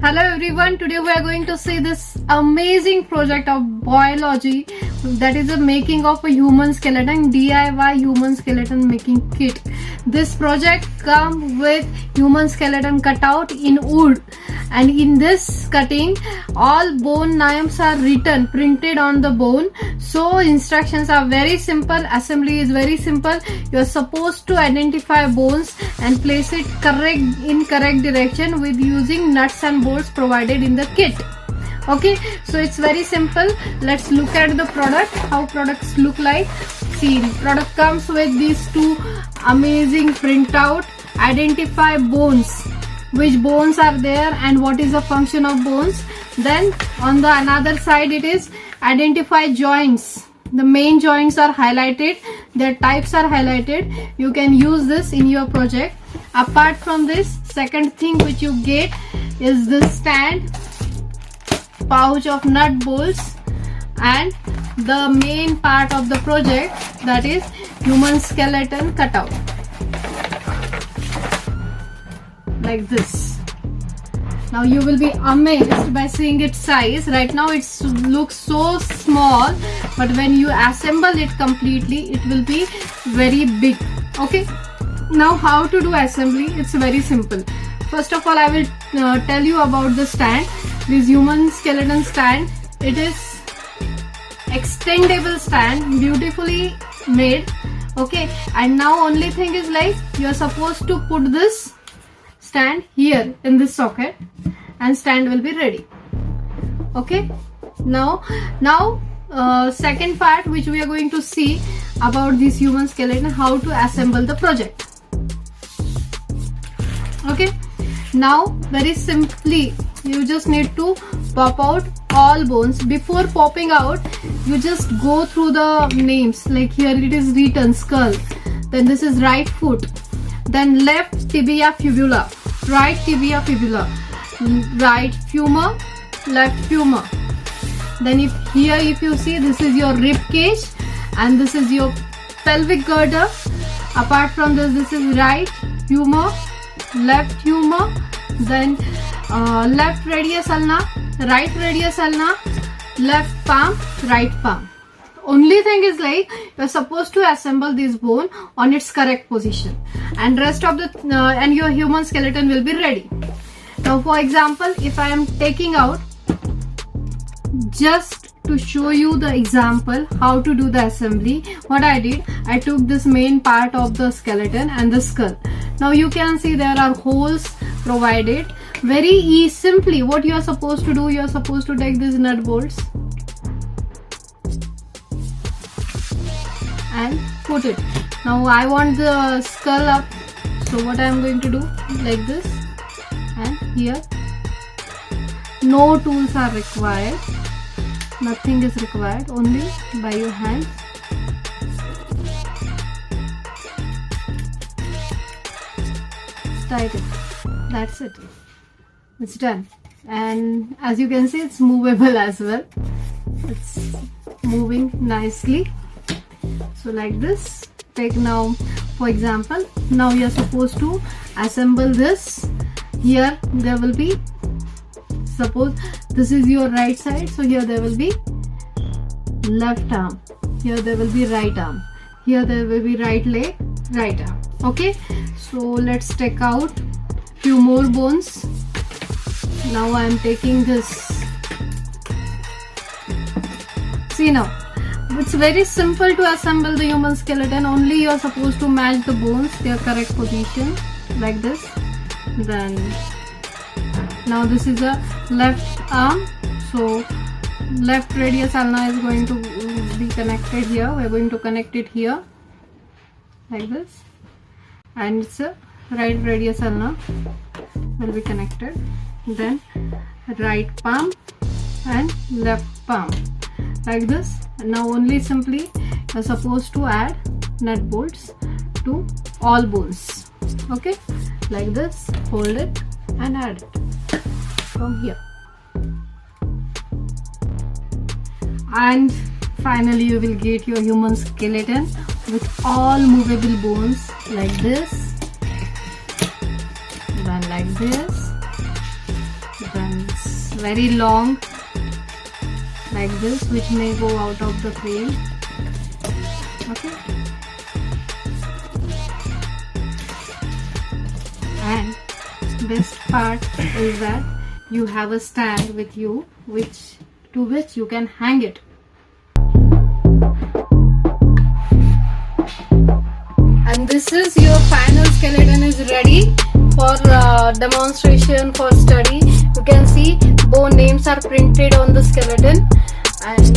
Hello everyone, today we are going to see this amazing project of biology, that is the making of a human skeleton, DIY human skeleton making kit. This project comes with human skeleton cutout in wood, and in this cutting all bone names are printed on the bone. So instructions are very simple, assembly is very simple. You are supposed to identify bones and place it in correct direction with using nuts and bolts provided in the kit. Okay, so it's very simple. Let's look at the product, how products look like. See, product comes with these two amazing printout. Identify bones, which bones are there and what is the function of bones. Then on the another side it is identify joints. The main joints are highlighted, their types are highlighted. You can use this in your project. Apart from this, second thing which you get is this stand, pouch of nut bolts, and the main part of the project, that is human skeleton cutout, like this. Now you will be amazed by seeing its size. Right now it looks so small, but when you assemble it completely it will be very big. Okay, now how to do assembly? It's very simple. First of all, I will tell you about the stand. This human skeleton stand, it is extendable stand, beautifully made. Okay, and now only thing is like you are supposed to put this stand here in this socket and stand will be ready. Okay, now second part which we are going to see about this human skeleton, how to assemble the project. Okay, now very simply you just need to pop out all bones. Before popping out, you just go through the names. Like here it is written skull, then this is right foot, then left tibia fibula, right tibia fibula, right femur, left femur. Then if you see, this is your rib cage and this is your pelvic girder. Apart from this is right femur, left femur, then left radius ulna, right radius ulna, left palm, right palm. Only thing is like you're supposed to assemble this bone on its correct position, and rest of the and your human skeleton will be ready. Now for example, if I am taking out, just to show you the example how to do the assembly, what I did, I took this main part of the skeleton and the skull. Now you can see there are holes provided. Very easy. Simply what you are supposed to do, you are supposed to take these nut bolts and put it. Now I want the skull up, so what I am going to do, like this, and here no tools are required, nothing is required, only by your hands. Tight it. That's it. It's done. And as you can see, it's movable as well. It's moving nicely. So like this. Take now, for example, now you are supposed to assemble this. Here there will be, suppose this is your right side, so here there will be left arm, here there will be right arm, here there will be right leg, right arm. Okay, so let's take out few more bones. Now I am taking this. See, now it's very simple to assemble the human skeleton. Only you are supposed to match the bones, their correct position, like this. Then now this is a left arm, so left radius ulna is going to be connected here. We are going to connect it here, like this, and it's a right radius ulna will be connected. Then right palm and left palm, like this. And now only simply you are supposed to add nut bolts to all bones. Okay, like this, hold it and add it from here, and finally you will get your human skeleton with all movable bones, like this, then like this, then very long like this, which may go out of the frame. Okay, and best part is that you have a stand with you to which you can hang it. And this is your final skeleton is ready for demonstration, for study. You can see bone names are printed on the skeleton, and